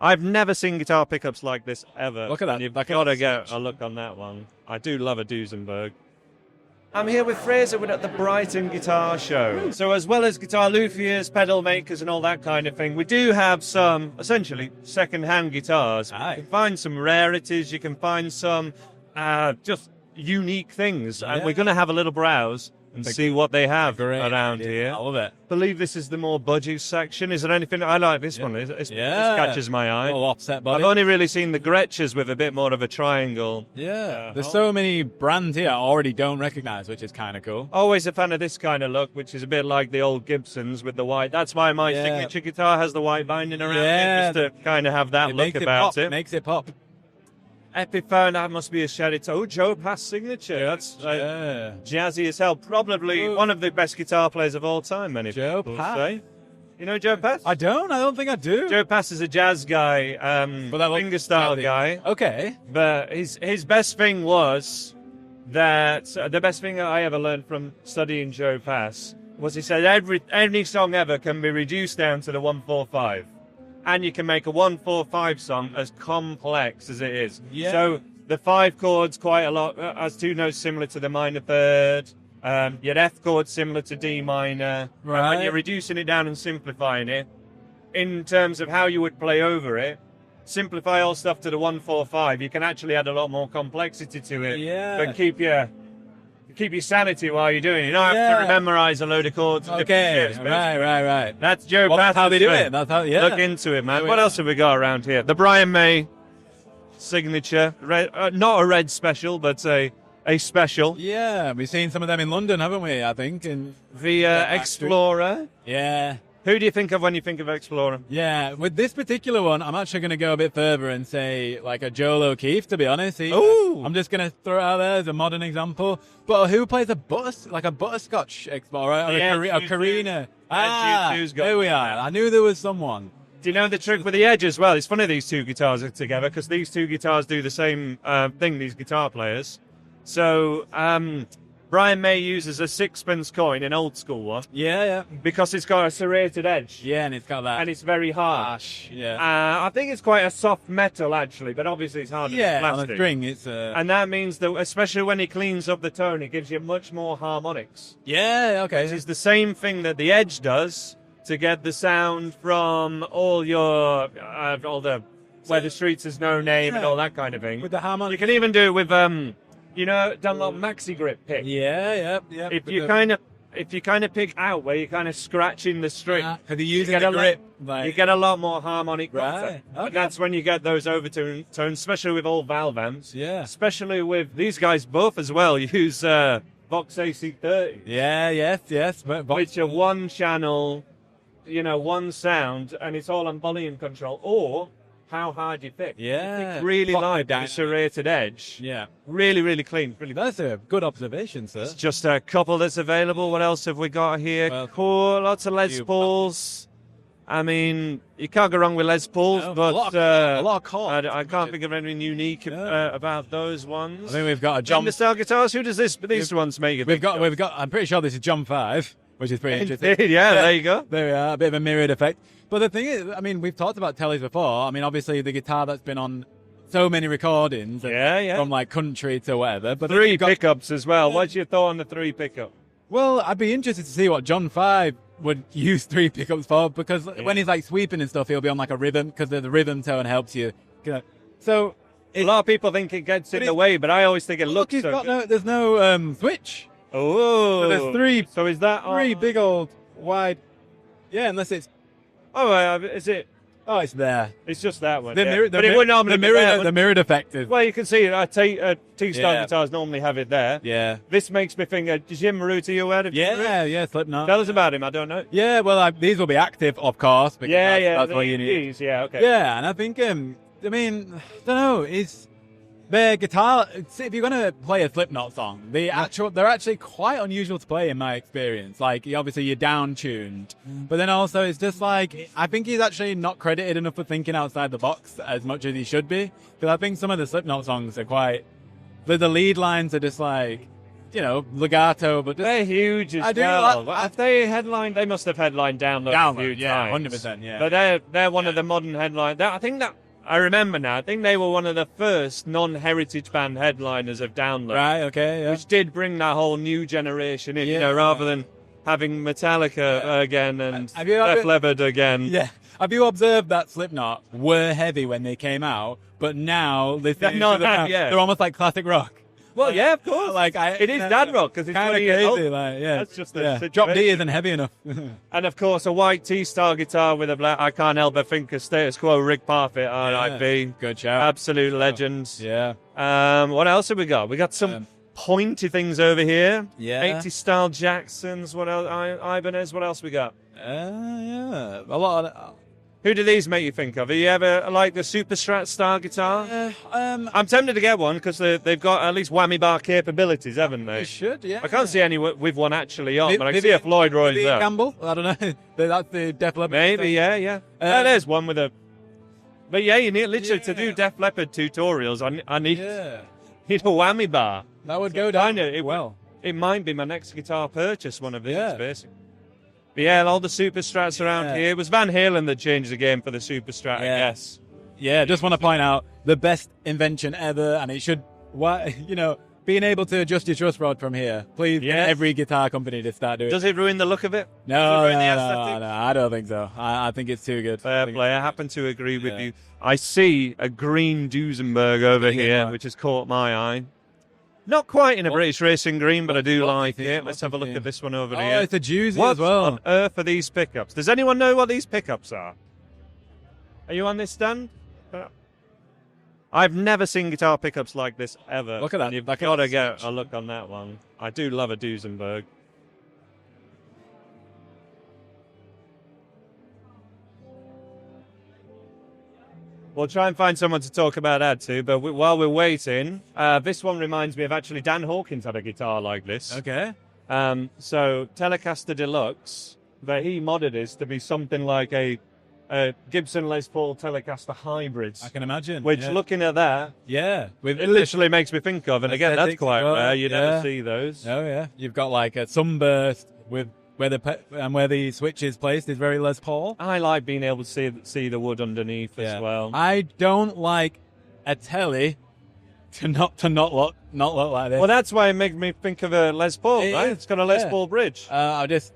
I've never seen guitar pickups like this ever. Look at that. You've got to get a look on that one. I do love a Duesenberg. I'm here with Fraser. We're at the Brighton Guitar Show. So as well as guitar luthiers, pedal makers and all that kind of thing, we do have some, essentially, second-hand guitars. Aye. You can find some rarities, you can find some just unique things. And we're going to have a little browse and see what they have around here. I love it. I believe this is the more budgie section. Is there anything? I like this one. This catches my eye. A little offset body. I've only really seen the Gretschers with a bit more of a triangle. Yeah. There's so many brands here I already don't recognize, which is kind of cool. Always a fan of this kind of look, which is a bit like the old Gibsons with the white. That's why my signature guitar has the white binding around it, just to kind of have that look about it. It makes it pop. Epiphone, that must be a Sherry. Oh, Joe Pass signature. That's jazzy as hell. Probably one of the best guitar players of all time, many people say. You know Joe Pass? I don't think I do. Joe Pass is a jazz guy, fingerstyle guy. Okay. But his best thing was that, the best thing I ever learned from studying Joe Pass was he said any song ever can be reduced down to the 1-4-5. And you can make a 1-4-5 song as complex as it is. Yeah. So the 5 chords quite a lot, as 2 notes similar to the minor third. Your F chord similar to D minor. Right. And when you're reducing it down and simplifying it, in terms of how you would play over it, simplify all stuff to the 1-4-5. You can actually add a lot more complexity to it. Yeah. But keep your sanity while you're doing it. You don't have to memorize a load of chords. Okay, right. That's Joe Pass. That's how they do it. That's how, Look into it, man. What else have we got around here? The Brian May signature. Not a red special, but a special. Yeah, we've seen some of them in London, haven't we, I think? The Explorer. Yeah. Who do you think of when you think of Explorer? Yeah, with this particular one, I'm actually going to go a bit further and say like a Joel O'Keefe, to be honest. I'm just going to throw it out there as a modern example. But who plays a butterscotch Explorer or a Carina? Here we are. I knew there was someone. Do you know the trick with the Edge as well? It's funny these two guitars are together because these two guitars do the same thing, these guitar players. So, Brian May uses a 6-pence coin, an old school one. Yeah. Because it's got a serrated edge. Yeah, and it's got that. And it's very harsh. Yeah. I think it's quite a soft metal, actually, but obviously it's harder than plastic. On the string, it's... And that means that, especially when he cleans up the tone, it gives you much more harmonics. Yeah, okay. Which is the same thing that the Edge does to get the sound from all your... where the streets is no name and all that kind of thing. With the harmonics. You can even do it with... Dunlop Maxi Grip pick. Yeah. If you kind of pick out where you're kind of scratching the string, you get a grip. You get a lot more harmonic content. Okay. And that's when you get those overtones, especially with all valve amps. Yeah. Especially with these guys both as well use Vox AC30. Yeah, yes. Which are one channel, one sound, and it's all on volume control. Or how hard you pick. Yeah. Really light, that serrated edge. Yeah. Really, really clean. Really. That's a good observation, sir. It's just a couple that's available. What else have we got here? Well, cool. Lots of Les Pauls. I mean, you can't go wrong with Les Pauls, but a lot of chords. I can't think of anything unique about those ones. I think we've got a John. Style guitars. Who does these ones make? We've got. I'm pretty sure this is John 5, which is pretty interesting. Yeah, there you go. There we are. A bit of a mirrored effect. But the thing is, I mean, we've talked about tellies before. I mean, obviously the guitar that's been on so many recordings, from like country to whatever. But 3 pickups as well. What's your thought on the 3 pickup? Well, I'd be interested to see what John 5 would use 3 pickups for, because when he's like sweeping and stuff, he'll be on like a rhythm, because the rhythm tone helps you. So a lot of people think it gets in the way, but I always think it looks so good. There's no switch. Oh, so there's 3. So is that 3 big old wide? Yeah, unless it's. Oh, is it? Oh, it's there. It's just that one. The mirrored effect is. Well, you can see T-style guitars normally have it there. Yeah. This makes me think, Jim Maruti, you aware of Jim Maruti? Yeah, Slipknot. Tell us about him, I don't know. Yeah, well, these will be active, of course. Because that's what you need. Okay. Yeah, and I think, I don't know, their guitar, if you're going to play a Slipknot song, they're actually quite unusual to play in my experience. Like, obviously you're down-tuned, but then also it's just like, I think he's actually not credited enough for thinking outside the box as much as he should be. Because I think some of the Slipknot songs are the lead lines are just like, legato, but just, They're huge as I do well. like- Have they headlined? They must have headlined Download a few yeah, times. 100%, yeah. But they're one of the modern headliners. I think that I remember now. I think they were one of the first non-heritage band headliners of Download, Right, okay, yeah. which did bring that whole new generation in. Yeah. Rather than having Metallica again and Have you Def ever- Leppard again. Yeah. Have you observed that Slipknot were heavy when they came out, but now They're not that, yeah. they're almost like classic rock. Well, yeah, of course. It is dad rock because it's kind of 20 years old. crazy. Like, yeah, That's just the situation. Drop D isn't heavy enough. And of course, a white T-Star guitar with a black. I can't help but think of Status Quo, Rick Parfitt, R.I.P. Good shout. Absolute legends. Yeah. What else have we got? We got some pointy things over here. Yeah. 80 style Jacksons. What else? Ibanez. What else we got? Yeah. A lot of. Who do these make you think of? Have you ever like the Super Strat style guitar? I'm tempted to get one because they've got at least whammy bar capabilities, haven't they? You should, yeah. I can't see any with one actually on, but I can see Vivian- a Floyd Roy's Vivian there. Campbell? I don't know. That's the Def Leppard. Maybe, yeah. There's one with a. But yeah, you need literally to do Def Leppard tutorials. I need a whammy bar. That would go down well. It might be my next guitar purchase, one of these, Yeah. basically. But yeah, all the Super Strats around here. It was Van Halen that changed the game for the Super Strat, I guess. Yeah, just want to point out the best invention ever, and it should, being able to adjust your truss rod from here. Please, get every guitar company to start doing it. Does it ruin the look of it? No, Does it ruin the aesthetic? no, I don't think so. I think it's too good. Fair play. I happen to agree with you. I see a green Duesenberg over here, which has caught my eye. Not quite in a British racing green, but I do like it. Let's have a look at this one over here. Oh, it's a juicy What as well. on earth are these pickups? Does anyone know what these pickups are? Are you on this stand? I've never seen guitar pickups like this ever. Look at that. You've got to get a look on that one. I do love a Duesenberg. We'll try and find someone to talk about that too, but while we're waiting, this one reminds me of actually Dan Hawkins had a guitar like this. Okay. So Telecaster Deluxe, but he modded this to be something like a Gibson Les Paul Telecaster hybrid. I can imagine. Which, looking at that, with it literally makes me think of, and again, that's aesthetics quite as well, rare. You never see those. Oh yeah, you've got like a sunburst with where the switch is placed is very Les Paul. I like being able to see the wood underneath as well. I don't like a telly to not look like this. Well, that's why it makes me think of a Les Paul, right? It's got a Les Paul bridge. I'll just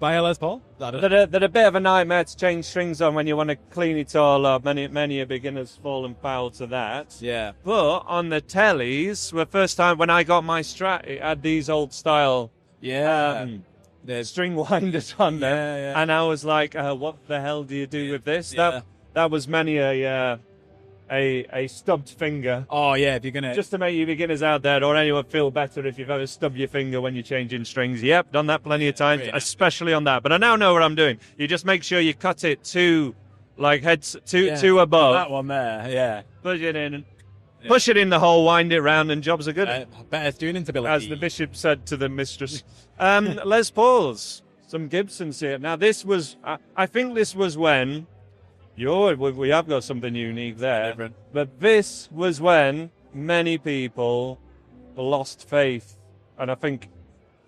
buy a Les Paul. They're a bit of a nightmare to change strings on when you want to clean it all up. Many a beginner's fallen foul to that. Yeah. But on the tellies, the first time when I got my Strat, it had these old style string winders on there. Yeah. And I was like, what the hell do you do with this? Yeah. That was many a stubbed finger. Oh yeah, if you're gonna Just to make you beginners out there or anyone feel better if you've ever stubbed your finger when you're changing strings. Yep, done that plenty of times, especially on that. But I now know what I'm doing. You just make sure you cut it to above. that one there, yeah. Push it in, push it in the hole, wind it round, and jobs are good. Better student ability. As the bishop said to the mistress. Les Pauls, some Gibsons here. Now this was, I think this was when. We have got something unique there. Different. But this was when many people lost faith. And I think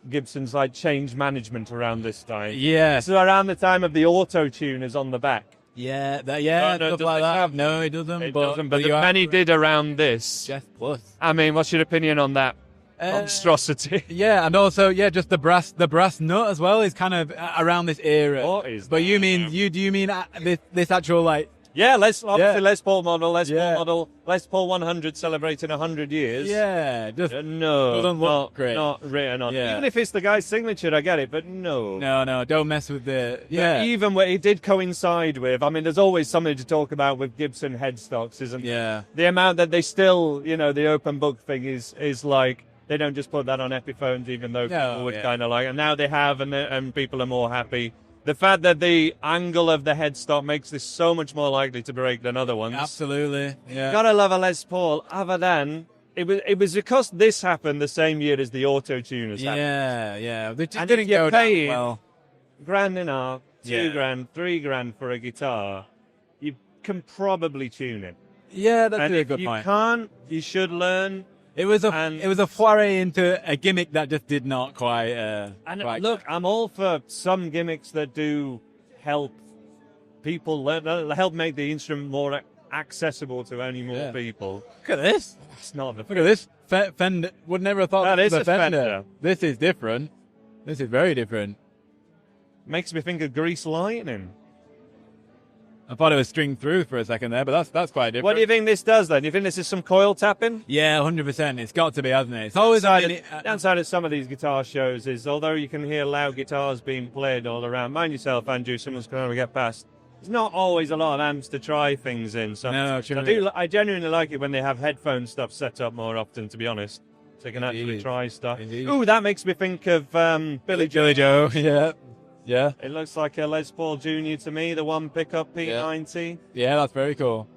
Gibson's like changed management around this time. Yeah. So around the time of the auto-tuners on the back. Yeah, stuff does like it that. have- No, it doesn't. It but doesn't, but many did around this. Jeff Plus. I mean, what's your opinion on that monstrosity? Yeah, and also just the brass nut as well is kind of around this era. What is But that? you mean this actual like? Yeah, Les Paul model, Les Yeah. Paul model, Les Paul 100 celebrating 100 years. Yeah, just No, doesn't look great. Not written on. Yeah. Even if it's the guy's signature, I get it, but no. no, don't mess with the But even where it did coincide with, I mean, there's always something to talk about with Gibson headstocks, isn't there? Yeah. The amount that they still, the open book thing is like, they don't just put that on Epiphones, even though people would kind of like, and now they have, and people are more happy. The fact that the angle of the headstock makes this so much more likely to break than other ones. Absolutely. Yeah. Gotta love a Les Paul. Other than it was because this happened the same year as the auto tuners happened. Yeah. They just And didn't if you're go down paying well. $1,500, Yeah. $2,000, $3,000 for a guitar, you can probably tune it. Yeah, that's And a if good you point. can't, you should learn. It was a foray into a gimmick that just did not quite. And quite look, I'm all for some gimmicks that do help people learn, help make the instrument more accessible to only more people. Look at this. It's not the Look at this. Fender. Would never have thought That this is was a a Fender. Fender. This is different. This is very different. Makes me think of Grease Lightning. I thought it was string through for a second there, but that's quite different. What do you think this does then? Do you think this is some coil tapping? Yeah, 100%. It's got to be, hasn't it? It's always Downside of some of these guitar shows is, although you can hear loud guitars being played all around, mind yourself, Andrew, someone's going to get past. There's not always a lot of amps to try things in. So No, true. I genuinely like it when they have headphone stuff set up more often, to be honest. So you can actually try stuff. Indeed. Ooh, that makes me think of Billy Joe. Yeah. Yeah. It looks like a Les Paul Jr. to me, the one pickup P90. Yeah, that's very cool.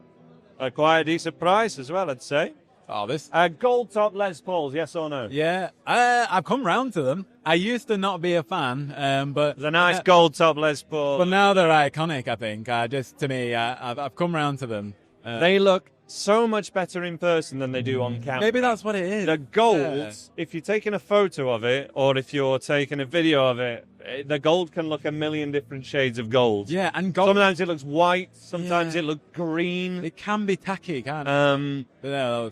Quite a decent price as well, I'd say. Oh, this. Gold top Les Pauls, yes or no? Yeah. I've come round to them. I used to not be a fan, but The nice gold top Les Paul. but now they're iconic. I think. I've come round to them. They look so much better in person than they do on camera. Maybe that's what it is. The gold, Yeah. if you're taking a photo of it or if you're taking a video of it, the gold can look a million different shades of gold. Yeah, and gold. Sometimes it looks white, sometimes Yeah. it looks green. It can be tacky, can't it? But no,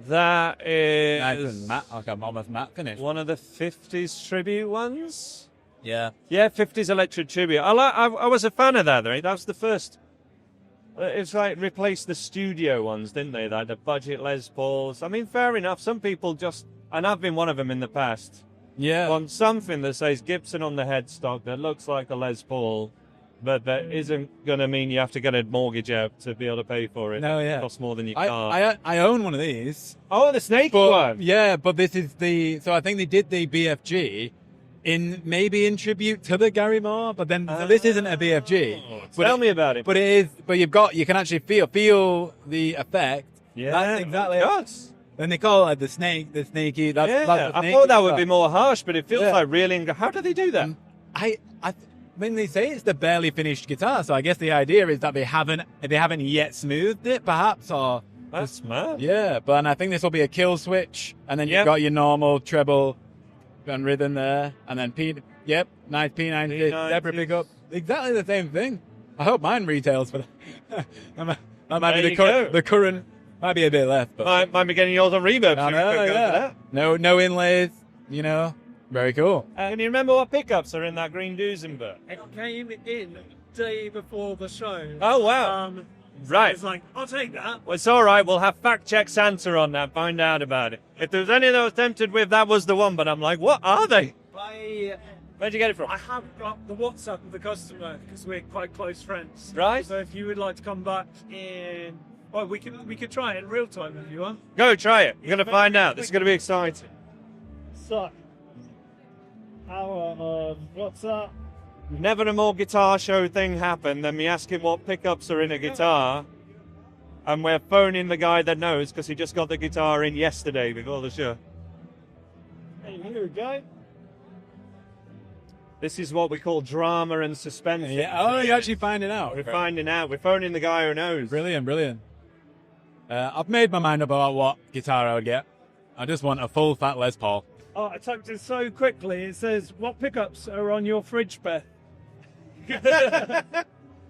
That is nice and matte, like a almost matte finish. one of the 50s tribute ones. Yeah. Yeah, 50s electric tribute. I was a fan of that, right? That was the first. It's like replaced the studio ones, didn't they? Like the budget Les Pauls. I mean, fair enough. Some people just, and I've been one of them in the past, Yeah. on something that says Gibson on the headstock that looks like a Les Paul, but that isn't going to mean you have to get a mortgage out to be able to pay for it. No, yeah. It costs more than your car. I own one of these. Oh, the snake But, one. yeah, but this is so I think they did the BFG in tribute to the Gary Moore, but then so this isn't a BFG. But Tell me about it. But it is. But you can actually feel the effect. Yeah, That's exactly. Yes. Then they call it the snaky. That's Yeah, the I snaky thought that would stuff. be more harsh, but it feels Yeah. like really. How do they do that? I mean, they say it's the barely finished guitar, so I guess the idea is that they haven't yet smoothed it, perhaps, or That's mad. yeah. But I think this will be a kill switch, and then Yep. you've got your normal treble and rhythm there, and then nice P90 P90. Zebra pickup, exactly the same thing. I hope mine retails for that. That might There be you go. the current. Might be a bit left, but Might be getting yours on reverb. I so we know, could go yeah. for that. No inlays, very cool. Can you remember what pickups are in that green Duesenberg? It came in day before the show. Oh, wow. Right. It's like, I'll take that. Well, it's all right. We'll have fact check Santa on that. Find out about it. If there was any that I was tempted with, that was the one. But I'm like, what are they? Where'd you get it from? I have got the WhatsApp of the customer because we're quite close friends. Right. So if you would like to come back in, well, we could try it in real time if you want. Go try it. You're going to find out. This is going to be exciting. So, our WhatsApp. Never a more guitar show thing happened than me asking what pickups are in a guitar. And we're phoning the guy that knows because he just got the guitar in yesterday before the show. Hey, here we go. This is what we call drama and suspense. Yeah. Oh, you actually find it out. We're finding out. We're phoning the guy who knows. Brilliant. I've made my mind up about what guitar I would get. I just want a full fat Les Paul. Oh, I typed it so quickly. It says, what pickups are on your fridge, Beth?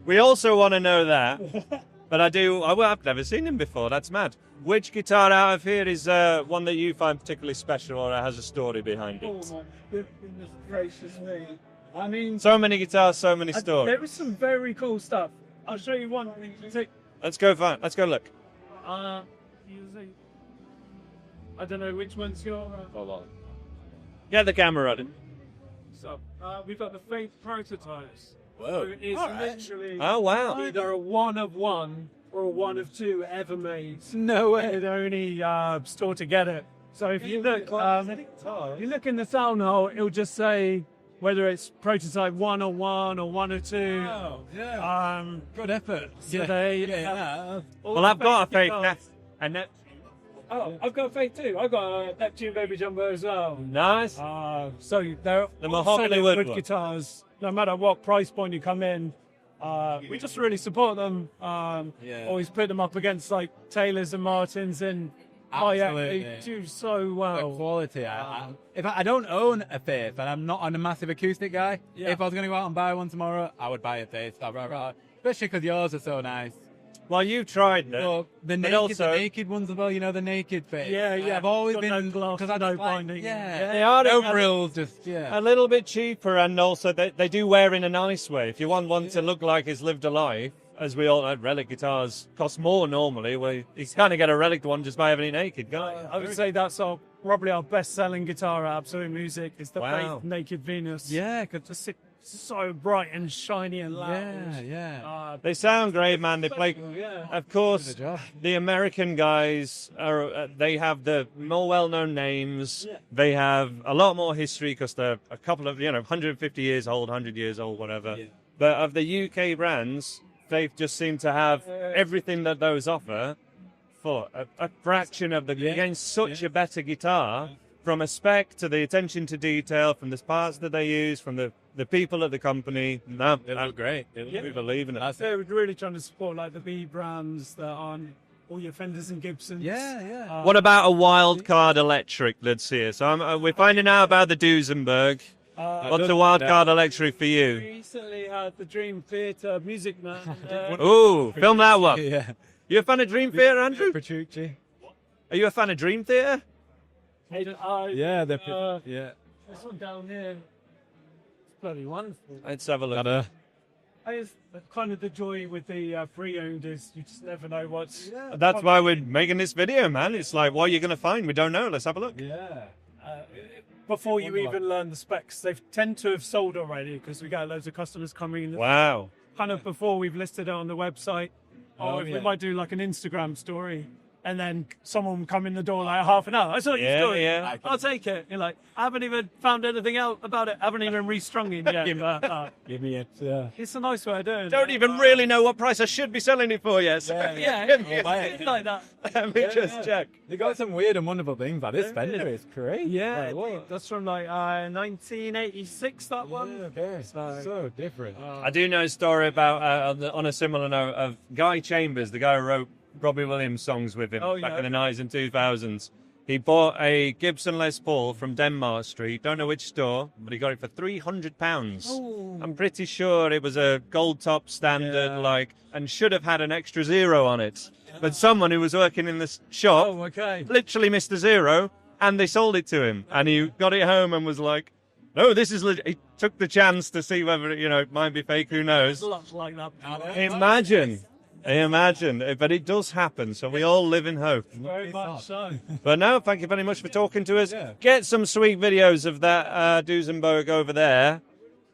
We also want to know that. But I've never seen him before. That's mad. Which guitar out of here is one that you find particularly special or has a story behind Oh it? my goodness gracious me. I mean, So many guitars, so many stories. there is some very cool stuff. I'll show you one. Let's go find. Let's go look. I don't know which one's your. Hold on. Get the camera running. So we've got the Faith prototypes. Whoa. So it is literally Oh wow. either a one of one or a one of two ever made. No way. The only store to get it. So if you look in the sound hole, it'll just say whether it's prototype 101 or 102. Oh, yeah. Good effort. So they all Well, I've the got a fake guitars- nest. And that, Oh, I've got a fake too. I've got a Neptune Baby Jumbo as well. nice. So they're The all mahogany solid wood wood one. guitars. No matter what price point you come in, we just really support them. Yeah. Always put them up against like Taylors and Martins and Oh yeah, Absolutely. they do so The well. quality. If I don't own a Faith, and I'm not a massive acoustic guy, Yeah. if I was going to go out and buy one tomorrow, I would buy a Faith. Especially because yours are so nice. Well, you've tried it. Well, the naked ones as well. You know, the naked Faith. Yeah, yeah. I've always Got been no gloss, because I no just like, binding. yeah, They are no a- frills, just yeah. a little bit cheaper, and also they do wear in a nice way. If you want one to look like it's lived a life, as we all know, relic guitars cost more normally. Well, you kind of get a relic one just by having it naked, can't you? I would say that's probably our best-selling guitar at Absolute Music. Is the Wow. Faith Naked Venus. Yeah, Just so bright and shiny and loud. yeah. They sound great, man. They play. Yeah. Of course, Good job. the American guys are. They have the more well-known names. Yeah. They have a lot more history because they're a couple of 150 years old, 100 years old, whatever. Yeah. But of the UK brands, they just seem to have everything that those offer for a fraction of the. Yeah. Again, such Yeah. a better guitar. From a spec to the attention to detail, from the parts that they use, from the people at the company. No, They look great. we believe in it. That's They're really trying to support like the B brands that aren't all your Fenders and Gibsons. Yeah. What about a wild card electric that's here? So we're finding out about the Duesenberg. What's a wild card electric for you? Recently had the Dream Theatre Music Man. Ooh, film that one. Yeah. You a fan of Dream Theatre, Andrew? Petrucci. Are you a fan of Dream Theatre? Yeah, yeah. This one down here. It's bloody wonderful. Let's have a look. I guess kind of the joy with the pre-owned is you just never know what's. That's why we're making this video, man. It's like, what are you going to find? We don't know. Let's have a look. Yeah. Before you even learn the specs, they tend to have sold already because we got loads of customers coming in. Wow. Kind of before we've listed it on the website. Or yeah. we might do like an Instagram story. And then someone will come in the door like half an hour. I saw your Yeah, story. yeah. I'll take it. You're like, I haven't even found anything out about it. I haven't even restrung it yet. But, Give me it. Yeah. it's a nice way of doing it. Don't even really know what price I should be selling it for yet. So Yeah, it's like that. Let me just check. They got some weird and wonderful things. Like this Fender is great. Yeah, Like, what? that's from like 1986, that one. Okay. So different. I do know a story about, on a similar note, of Guy Chambers, the guy who wrote Robbie Williams songs with him back in the 90s and 2000s. He bought a Gibson Les Paul from Denmark Street. Don't know which store, but he got it for £300. Oh. I'm pretty sure it was a gold top standard, and should have had an extra zero on it. But someone who was working in the shop Oh, okay. literally missed a zero, and they sold it to him. And he got it home and was like, "No, this is legit." He took the chance to see whether it might be fake. Who knows? Lots like that. Imagine, but it does happen, so we all live in hope. Very much so. But no, thank you very much for talking to us. Yeah. Get some sweet videos of that Duesenberg over there,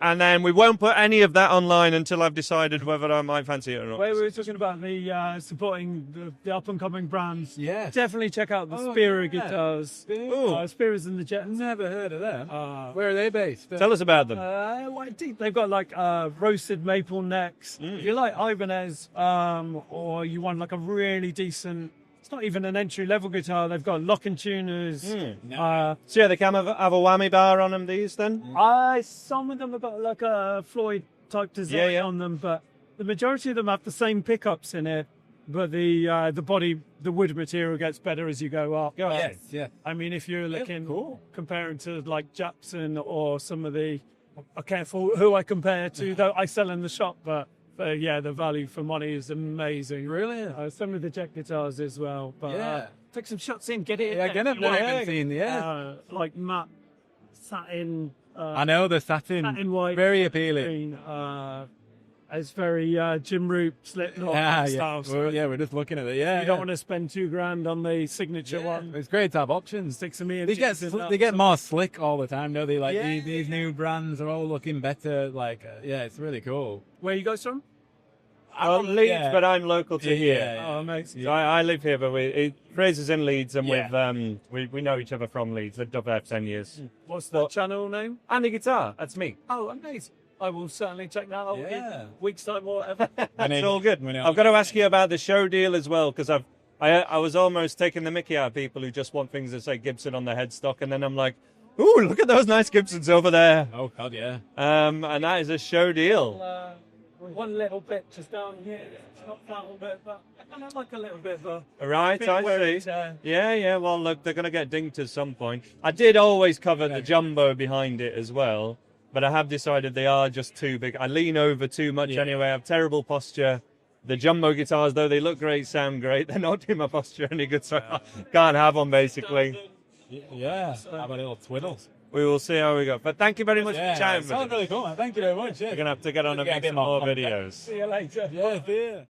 and then we won't put any of that online until I've decided whether I might fancy it or not. Where we were talking about the supporting the up-and-coming brands. Yeah. Definitely check out the Oh, Spira yeah. guitars. Ooh. Spira's and the Jets. Never heard of them. Uh, Where are they based? Tell us about them. White teeth. They've got like roasted maple necks. If you like Ibanez, or you want like a really decent, it's not even an entry-level guitar. They've got locking tuners. So yeah, they can have a whammy bar on them, these then? Some of them have got like a Floyd type design Yeah. on them, but the majority of them have the same pickups in it. But the body, the wood material gets better as you go up. Yes. Yeah. I mean, if you're looking, comparing to like Jackson or some of the, I'm careful who I compare to, though I sell in the shop, but yeah, the value for money is amazing. Really? Some of the Jet guitars as well. But Yeah. take some shots in, get it. Yeah, again, I've not even seen. Yeah. Like matte satin. I know the satin. Satin white. Very appealing. Green, it's very Jim Root, Slipknot Yeah. style. We're just looking at it. Yeah. You don't want to spend $2,000 on the signature one. It's great to have options. Stick some ear They get jigs in that. they get more slick all the time, don't they? Like Yeah. these new brands are all looking better. Like yeah, it's really cool. Where you guys from? I'm Leeds, but I'm local to here. Yeah. Oh, amazing. So I live here, but Fraser's in Leeds, and Yeah. we know each other from Leeds. Lived up there for 10 years. What's the channel name? Andy Guitar, that's me. Oh, amazing. I will certainly check that out Yeah. in week's time or whatever. That's all good. we know. I've got to ask you about the show deal as well, because I was almost taking the mickey out of people who just want things that say Gibson on the headstock, and then I'm like, ooh, look at those nice Gibsons over there. Oh God, yeah. And that is a show deal. one little bit just down here. It's not that little bit, but I kind of like a little bit of a Right, bit I where see. it's, Yeah. Well, look, they're going to get dinked at some point. I did always cover the jumbo behind it as well, but I have decided they are just too big. I lean over too much anyway. I have terrible posture. The jumbo guitars, though they look great, sound great, they're not doing my posture any good, so I can't have them, basically. Yeah, have a little twiddle. We will see how we go. But thank you very much for chatting with Sounds me. really cool, man. Thank you very much. Yeah. We're going to have to get on and Yeah, make a bit some more more content. videos. see you later. Yeah, see ya.